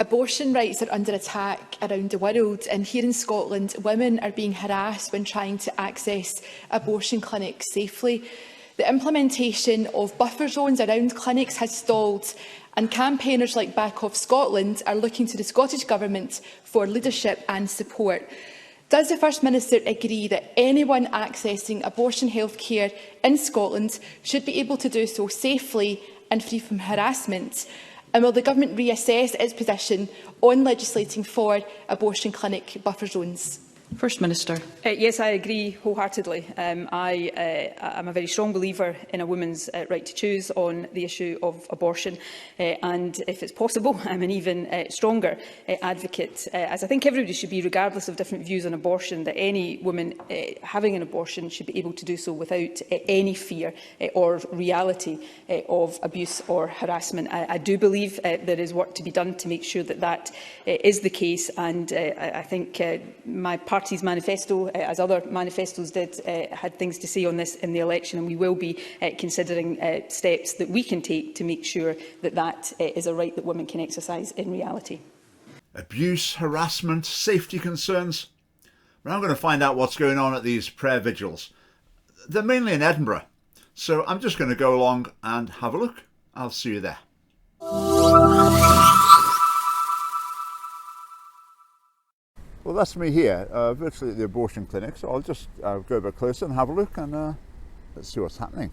Abortion rights are under attack around the world, and here in Scotland, women are being harassed when trying to access abortion clinics safely. The implementation of buffer zones around clinics has stalled, and campaigners like Back Off Scotland are looking to the Scottish Government for leadership and support. Does the First Minister agree that anyone accessing abortion health care in Scotland should be able to do so safely and free from harassment? And will the Government reassess its position on legislating for abortion clinic buffer zones? First Minister. Yes, I agree wholeheartedly. I am a very strong believer in a woman's right to choose on the issue of abortion, and if it's possible, I'm an even stronger advocate, as I think everybody should be, regardless of different views on abortion, that any woman having an abortion should be able to do so without any fear or reality of abuse or harassment. I do believe there is work to be done to make sure that that is the case, and I think my party's manifesto, as other manifestos did, had things to say on this in the election, and we will be considering steps that we can take to make sure that that is a right that women can exercise in reality. Abuse, harassment, safety concerns. We're now going to find out what's going on at these prayer vigils. They're mainly in Edinburgh, so I'm just going to go along and have a look. I'll see you there. Well, that's me here, virtually at the abortion clinic, so I'll just go a bit closer and have a look, and let's see what's happening.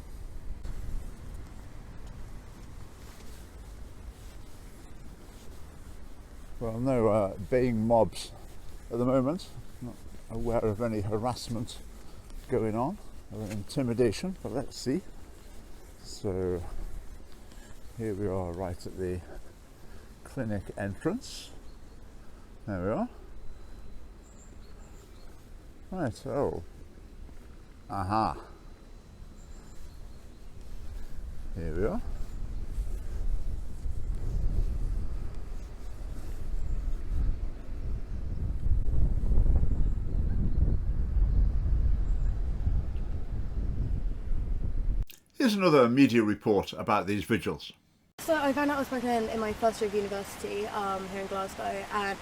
Well, no baying mobs at the moment. Not aware of any harassment going on, or intimidation, but let's see. So here we are right at the clinic entrance. There we are. Right, oh. Aha. Here we are. Here's another media report about these vigils. So I found out I was pregnant in my first year of university here in Glasgow, and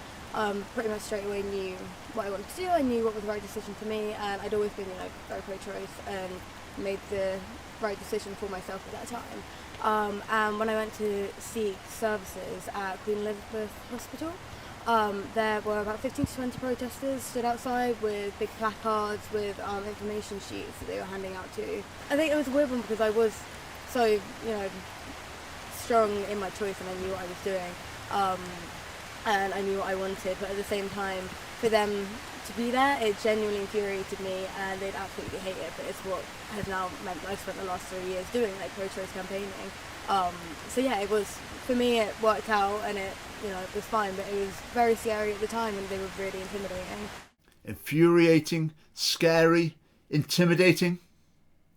pretty much straight away knew what I wanted to do. I knew what was the right decision for me, and I'd always been, very pro-choice and made the right decision for myself at that time. And when I went to seek services at Queen Elizabeth Hospital, there were about 15 to 20 protesters stood outside with big placards with information sheets that they were handing out to. I think it was a weird one because I was so, strong in my choice, and I knew what I was doing. And I knew what I wanted, but at the same time, for them to be there, it genuinely infuriated me, and they'd absolutely hate it, but it's what has now meant that I've spent the last 3 years doing pro-choice campaigning. So yeah, it was, for me, it worked out, and it was fine, but it was very scary at the time, and they were really intimidating. Infuriating, scary, intimidating.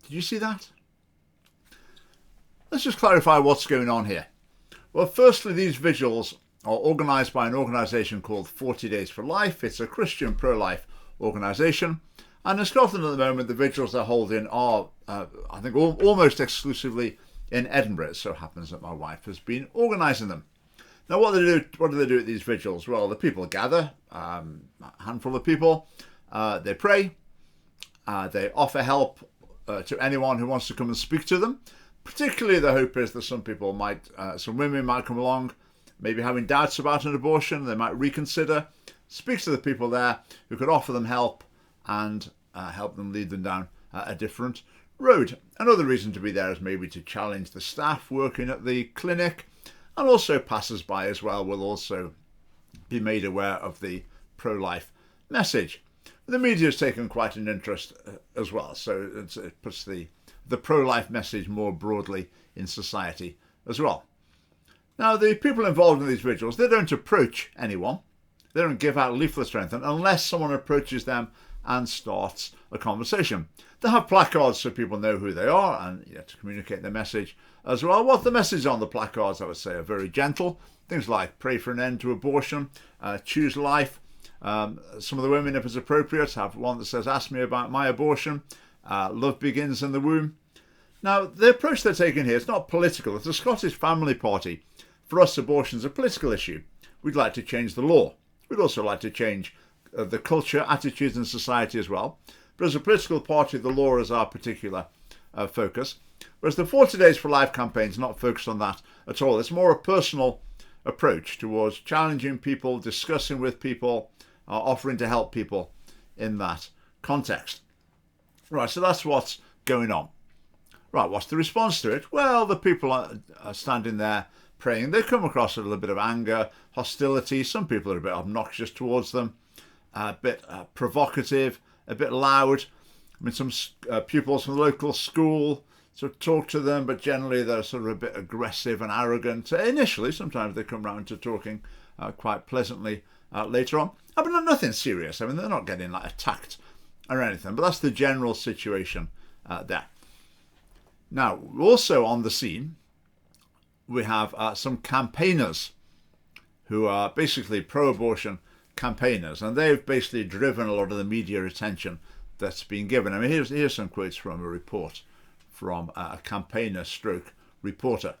Did you see that? Let's just clarify what's going on here. Well, firstly, these vigils are organised by an organisation called 40 Days for Life. It's a Christian pro-life organisation. And in Scotland at the moment, the vigils they're holding are, I think, almost exclusively in Edinburgh. It so happens that my wife has been organising them. Now, what do they do at these vigils? Well, the people gather, a handful of people. They pray. They offer help to anyone who wants to come and speak to them. Particularly, the hope is that some women might come along, maybe having doubts about an abortion. They might reconsider, speak to the people there who could offer them help and help them lead them down a different road. Another reason to be there is maybe to challenge the staff working at the clinic, and also passers-by as well will also be made aware of the pro-life message. The media has taken quite an interest as well, so it puts the pro-life message more broadly in society as well. Now, the people involved in these vigils, they don't approach anyone. They don't give out leaflets or anything unless someone approaches them and starts a conversation. They have placards so people know who they are and to communicate their message as well. What the message on the placards, I would say, are very gentle. Things like pray for an end to abortion, choose life. Some of the women, if it's appropriate, have one that says, ask me about my abortion. Love begins in the womb. Now, the approach they're taking here is not political. It's a Scottish family party. For us, abortion is a political issue. we'd like to change the law. We'd also like to change the culture, attitudes in society as well. But as a political party, the law is our particular focus. Whereas the 40 Days for Life campaign is not focused on that at all. It's more a personal approach towards challenging people, discussing with people, offering to help people in that context. Right, so that's what's going on. Right, what's the response to it? Well, the people are standing there praying. They come across a little bit of anger, hostility. Some people are a bit obnoxious towards them, a bit provocative, a bit loud. I mean, some pupils from the local school sort of talk to them, but generally they're sort of a bit aggressive and arrogant. Initially, sometimes they come round to talking quite pleasantly later on. I mean, nothing serious. I mean, they're not getting like attacked or anything, but that's the general situation there. Now, also on the scene, we have some campaigners who are basically pro-abortion campaigners, and they've basically driven a lot of the media attention that's been given. I mean, here's some quotes from a report from a campaigner stroke reporter.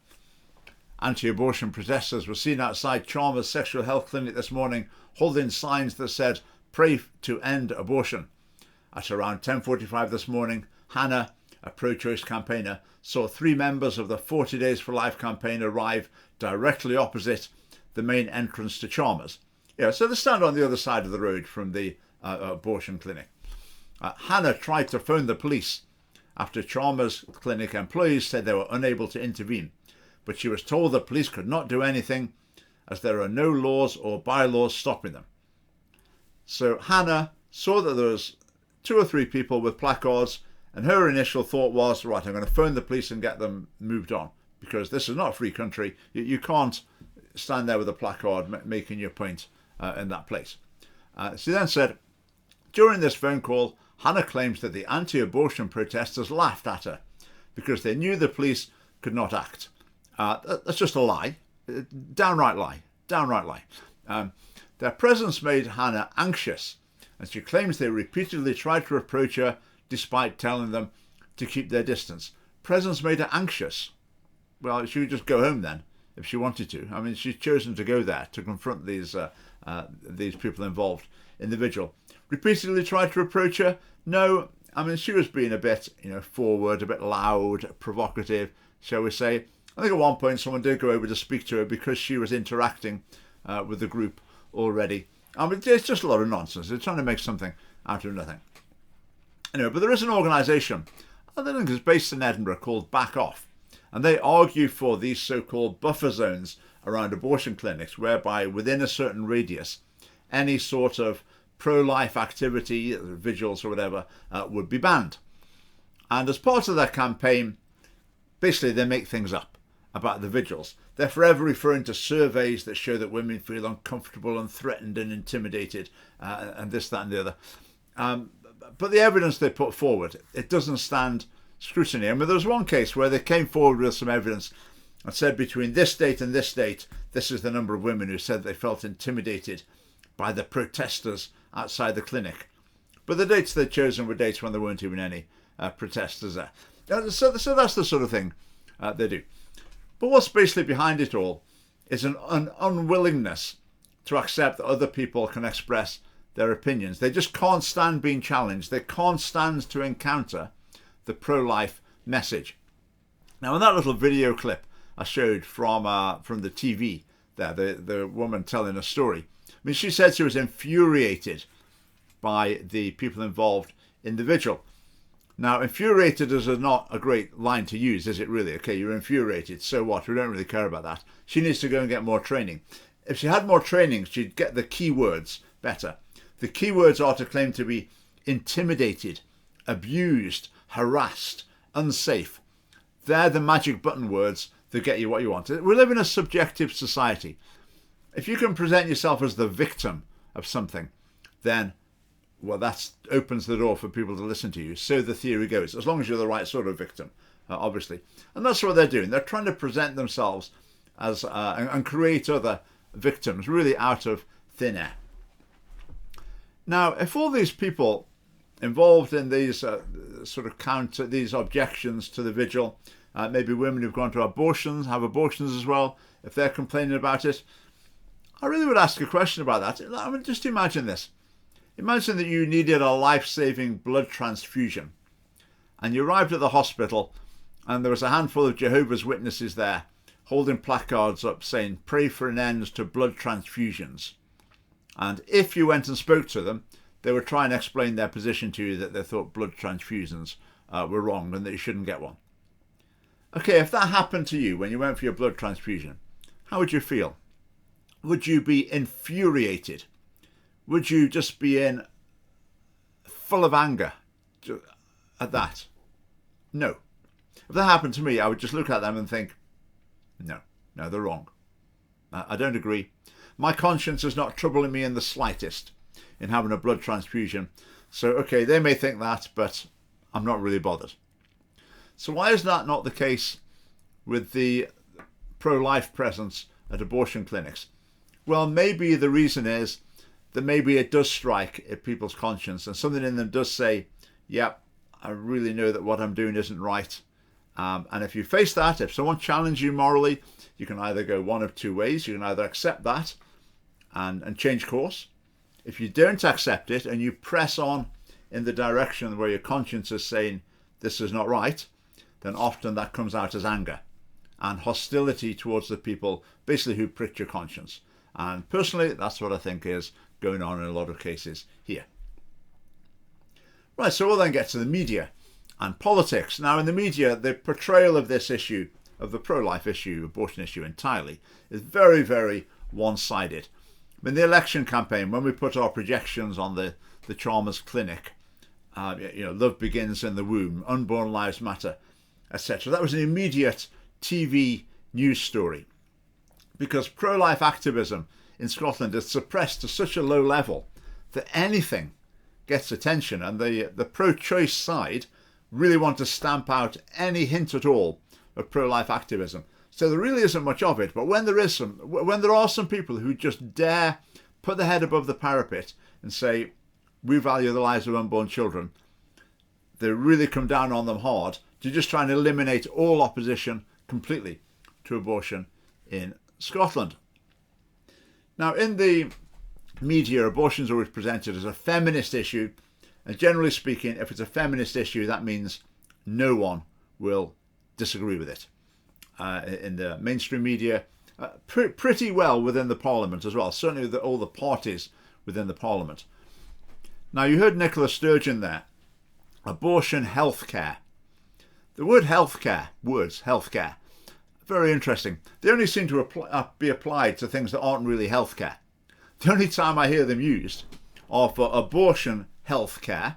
Anti-abortion protesters were seen outside Chalmers Sexual Health Clinic this morning holding signs that said, "Pray to end abortion." At around 10:45 this morning, Hannah, a pro-choice campaigner, saw 3 members of the 40 Days for Life campaign arrive directly opposite the main entrance to Chalmers. Yeah, so they stand on the other side of the road from the abortion clinic. Hannah tried to phone the police after Chalmers clinic employees said they were unable to intervene, but she was told the police could not do anything as there are no laws or bylaws stopping them. So Hannah saw that there was 2 or 3 people with placards, and her initial thought was, right, I'm going to phone the police and get them moved on, because this is not a free country. You can't stand there with a placard making your point in that place. She then said, during this phone call, Hannah claims that the anti-abortion protesters laughed at her because they knew the police could not act. That's just a lie. Downright lie. Downright lie. Their presence made Hannah anxious, and she claims they repeatedly tried to approach her despite telling them to keep their distance. Presence made her anxious. Well, she would just go home then if she wanted to. I mean, she's chosen to go there to confront these people involved in the vigil. Repeatedly tried to approach her? No. I mean, she was being a bit, forward, a bit loud, provocative, shall we say. I think at one point someone did go over to speak to her because she was interacting with the group already. I mean, it's just a lot of nonsense. They're trying to make something out of nothing. Anyway, but there is an organisation, I think it's based in Edinburgh, called Back Off. And they argue for these so-called buffer zones around abortion clinics, whereby within a certain radius, any sort of pro-life activity, vigils or whatever, would be banned. And as part of their campaign, basically they make things up about the vigils. They're forever referring to surveys that show that women feel uncomfortable and threatened and intimidated, and this, that and the other. But the evidence they put forward, it doesn't stand scrutiny. I mean, there was one case where they came forward with some evidence and said between this date and this date, this is the number of women who said they felt intimidated by the protesters outside the clinic. But the dates they'd chosen were dates when there weren't even any protesters there. So that's the sort of thing they do. But what's basically behind it all is an unwillingness to accept that other people can express their opinions. They just can't stand being challenged. They can't stand to encounter the pro-life message. Now, in that little video clip I showed from the TV there, the woman telling a story, I mean, she said she was infuriated by the people involved in the vigil. Now, infuriated is not a great line to use, is it really? Okay, you're infuriated, so what? We don't really care about that. She needs to go and get more training. If she had more training, she'd get the key words better. The key words are to claim to be intimidated, abused, harassed, unsafe. They're the magic button words that get you what you want. We live in a subjective society. If you can present yourself as the victim of something, then, well, that opens the door for people to listen to you. So the theory goes, as long as you're the right sort of victim, obviously. And that's what they're doing. They're trying to present themselves as and create other victims, really out of thin air. Now, if all these people involved in these these objections to the vigil, maybe women who've gone to abortions, have abortions as well, if they're complaining about it, I really would ask a question about that. I mean, just imagine this. Imagine that you needed a life-saving blood transfusion and you arrived at the hospital and there was a handful of Jehovah's Witnesses there holding placards up saying, "Pray for an end to blood transfusions." And if you went and spoke to them, they would try and explain their position to you, that they thought blood transfusions were wrong and that you shouldn't get one. Okay, if that happened to you when you went for your blood transfusion, how would you feel? Would you be infuriated? Would you just be full of anger at that? No. If that happened to me, I would just look at them and think, no, they're wrong. I don't agree. My conscience is not troubling me in the slightest in having a blood transfusion. So, okay, they may think that, but I'm not really bothered. So why is that not the case with the pro-life presence at abortion clinics? Well, maybe the reason is that maybe it does strike at people's conscience and something in them does say, yep, I really know that what I'm doing isn't right. And if you face that, if someone challenges you morally, you can either go one of two ways. You can either accept that and change course. If you don't accept it and you press on in the direction where your conscience is saying this is not right, then often that comes out as anger and hostility towards the people basically who pricked your conscience. And personally, that's what I think is going on in a lot of cases here. Right, so we'll then get to the media and politics. Now in the media, the portrayal of this issue, of the pro-life issue, abortion issue entirely, is very, very one-sided. In the election campaign, when we put our projections on the Chalmers Clinic, love begins in the womb, unborn lives matter, etc. That was an immediate TV news story because pro-life activism in Scotland is suppressed to such a low level that anything gets attention, and the pro-choice side really want to stamp out any hint at all of pro-life activism. So there really isn't much of it, but when there are some people who just dare put their head above the parapet and say, we value the lives of unborn children, they really come down on them hard to just try and eliminate all opposition completely to abortion in Scotland. Now, in the media, abortion is always presented as a feminist issue, and generally speaking, if it's a feminist issue, that means no one will disagree with it. In the mainstream media, pretty well within the Parliament as well, certainly all the parties within the Parliament. Now, you heard Nicola Sturgeon there. Abortion healthcare. The word healthcare, very interesting. They only seem to be applied to things that aren't really healthcare. The only time I hear them used are for abortion healthcare,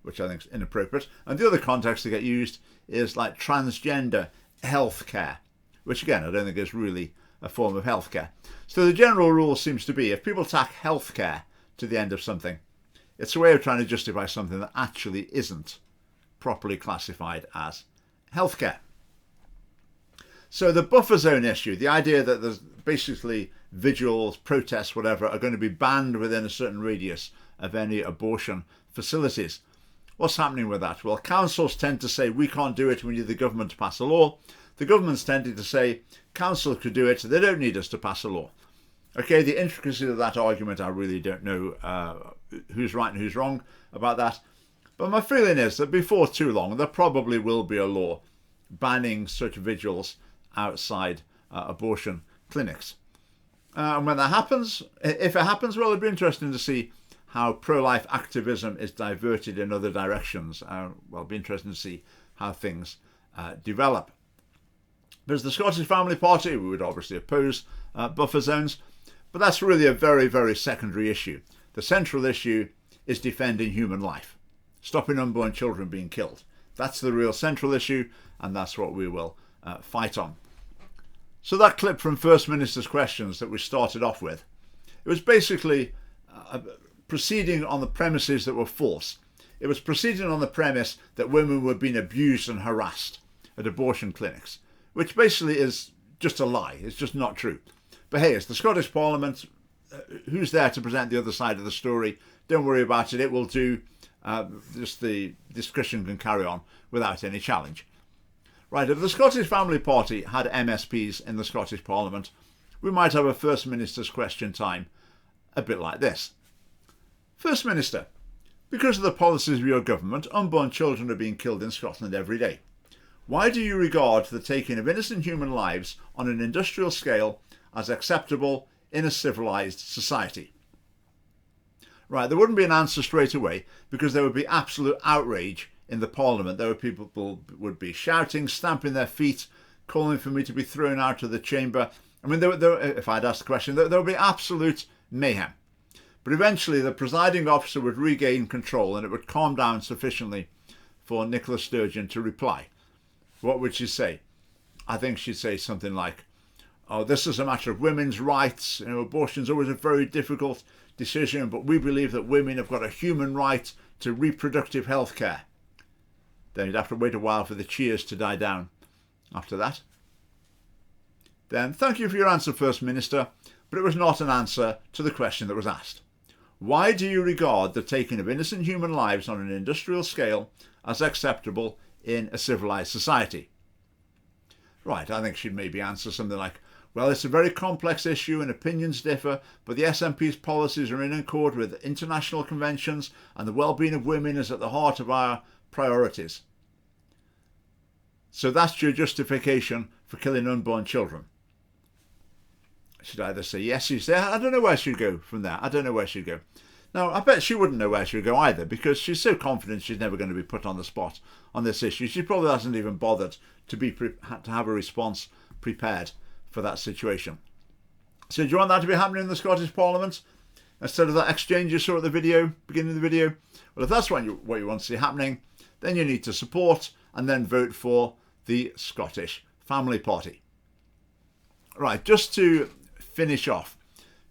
which I think is inappropriate, and the other context they get used is like transgender healthcare, which again I don't think is really a form of healthcare. So the general rule seems to be if people tack healthcare to the end of something, it's a way of trying to justify something that actually isn't properly classified as healthcare. So the buffer zone issue, the idea that there's basically vigils, protests, whatever, are going to be banned within a certain radius of any abortion facilities. What's happening with that? Well, councils tend to say we can't do it, we need the government to pass a law. The government's tended to say council could do it, they don't need us to pass a law. Okay, the intricacies of that argument, I really don't know who's right and who's wrong about that. But my feeling is that before too long, there probably will be a law banning such vigils outside abortion clinics. And when that happens, if it happens, well, it'd be interesting to see how pro-life activism is diverted in other directions. Well, it'll be interesting to see how things develop. There's the Scottish Family Party, who would obviously oppose buffer zones, but that's really a very, very secondary issue. The central issue is defending human life, stopping unborn children being killed. That's the real central issue, and that's what we will fight on. So that clip from First Minister's questions that we started off with, it was basically proceeding on the premises that were false. It was proceeding on the premise that women were being abused and harassed at abortion clinics, which basically is just a lie. It's just not true. But hey, it's the Scottish Parliament. Who's there to present the other side of the story? Don't worry about it. It will do. Just the discussion can carry on without any challenge. Right, if the Scottish Family Party had MSPs in the Scottish Parliament, we might have a First Minister's question time a bit like this. First Minister, because of the policies of your government, unborn children are being killed in Scotland every day. Why do you regard the taking of innocent human lives on an industrial scale as acceptable in a civilised society? Right, there wouldn't be an answer straight away because there would be absolute outrage in the Parliament. There would people would be shouting, stamping their feet, calling for me to be thrown out of the chamber. I mean, if I'd asked the question, there would be absolute mayhem. But eventually the presiding officer would regain control and it would calm down sufficiently for Nicola Sturgeon to reply. What would she say? I think she'd say something like, oh, this is a matter of women's rights. You know, abortion's always a very difficult decision, but we believe that women have got a human right to reproductive health care. Then you'd have to wait a while for the cheers to die down after that. Then, thank you for your answer, First Minister, but it was not an answer to the question that was asked. Why do you regard the taking of innocent human lives on an industrial scale as acceptable in a civilised society? Right, I think she'd maybe answer something like, well, it's a very complex issue and opinions differ, but the SNP's policies are in accord with international conventions and the well-being of women is at the heart of our priorities. So that's your justification for killing unborn children. She'd either say yes, she'd say, I don't know where she'd go from there. I don't know where she'd go. Now, I bet she wouldn't know where she'd go either because she's so confident she's never going to be put on the spot on this issue. She probably hasn't even bothered to have a response prepared for that situation. So do you want that to be happening in the Scottish Parliament? Instead of that exchange you saw at the video, beginning of the video? Well, if that's what you want to see happening, then you need to support and then vote for the Scottish Family Party. Right, just to finish off,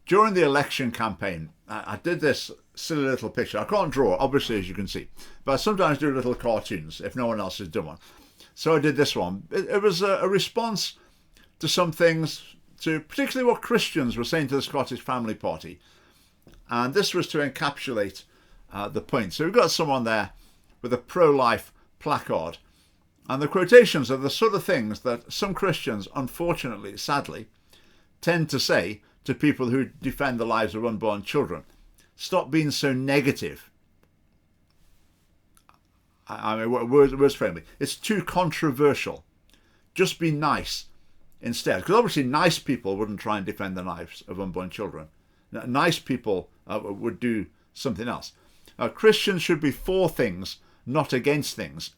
during the election campaign, I did this silly little picture. I can't draw, obviously, as you can see, but I sometimes do little cartoons if no one else has done one. So I did this one. It was a response to some things, to particularly what Christians were saying to the Scottish Family Party. And this was to encapsulate the point. So we've got someone there with a pro-life placard. And the quotations are the sort of things that some Christians, unfortunately, sadly, tend to say to people who defend the lives of unborn children. Stop being so negative. I mean, words friendly. It's too controversial. Just be nice instead. Because obviously nice people wouldn't try and defend the lives of unborn children. Nice people would do something else. Christians should be for things, not against things.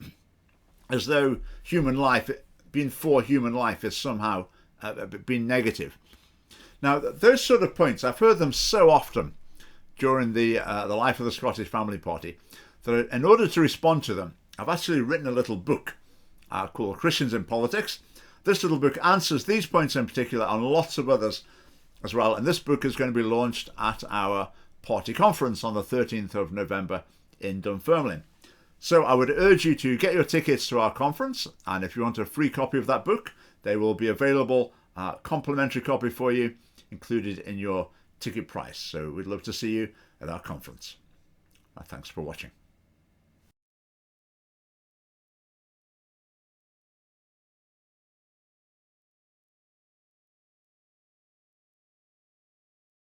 As though human life, being for human life is somehow being negative. Now, those sort of points, I've heard them so often during the life of the Scottish Family Party that in order to respond to them, I've actually written a little book called Christians in Politics. This little book answers these points in particular and lots of others as well. And this book is going to be launched at our party conference on the 13th of November in Dunfermline. So I would urge you to get your tickets to our conference. And if you want a free copy of that book, they will be available, complimentary copy for you, included in your ticket price. So we'd love to see you at our conference. Thanks for watching.